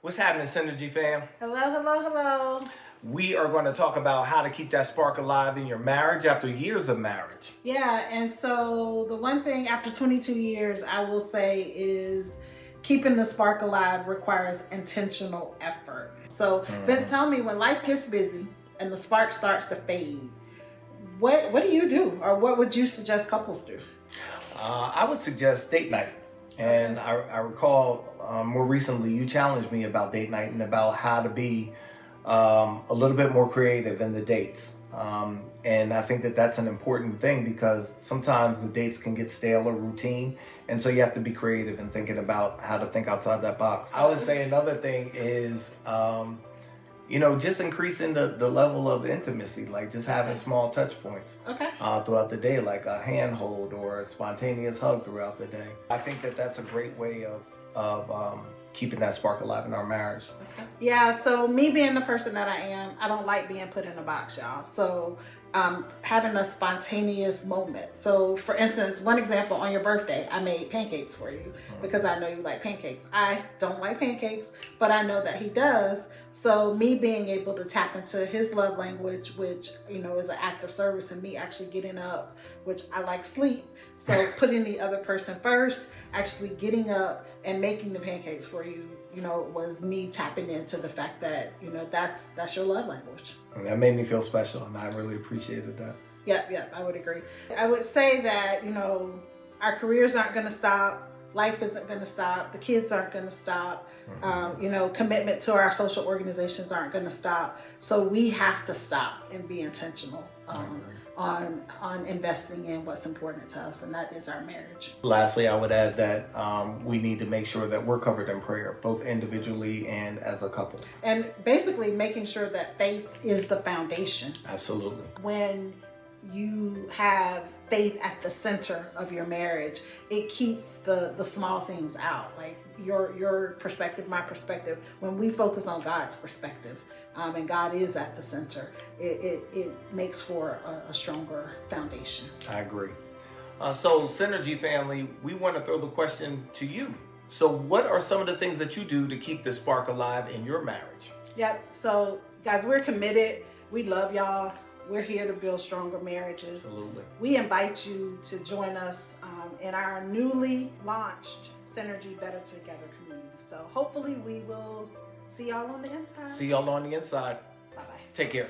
What's happening, Synergy fam? Hello, hello, hello. We are going to talk about how to keep that spark alive in your marriage after years of marriage. Yeah, and so the one thing after 22 years I will say is keeping the spark alive requires intentional effort. So Vince, tell me, when life gets busy and the spark starts to fade, what do you do, or what would you suggest couples do? I would suggest date night. And I recall more recently you challenged me about date night and about how to be a little bit more creative in the dates. And I think that that's an important thing because sometimes the dates can get stale or routine. And so you have to be creative in thinking about how to think outside that box. I would say another thing is, just increasing the level of intimacy, like just having small touch points throughout the day, like a handhold or a spontaneous hug throughout the day. I think that that's a great way of keeping that spark alive in our marriage. Yeah, so me being the person that I am, I don't like being put in a box, y'all. So having a spontaneous moment. So for instance, one example, on your birthday, I made pancakes for you because I know you like pancakes. I don't like pancakes, but I know that he does. So me being able to tap into his love language, which, is an act of service, and me actually getting up, which I like sleep. So putting the other person first, actually getting up and making the pancakes for you, was me tapping into the fact that, that's your love language. And that made me feel special, and I really appreciated that. Yep, I would agree. I would say that, our careers aren't going to stop. Life isn't going to stop. The kids aren't going to stop. Commitment to our social organizations aren't going to stop. So we have to stop and be intentional on investing in what's important to us, and that is our marriage. Lastly, I would add that we need to make sure that we're covered in prayer, both individually and as a couple. And basically making sure that faith is the foundation. Absolutely. When you have faith at the center of your marriage, it keeps the small things out, like your perspective, my perspective. When we focus on God's perspective, and God is at the center, it makes for a stronger foundation. I agree. So Synergy family, we want to throw the question to you. So what are some of the things that you do to keep the spark alive in your marriage? Yep. So guys, we're committed. We love y'all. We're here to build stronger marriages. Absolutely. We invite you to join us in our newly launched Synergy Better Together community. So hopefully we will see y'all on the inside. See y'all on the inside. Bye-bye. Take care.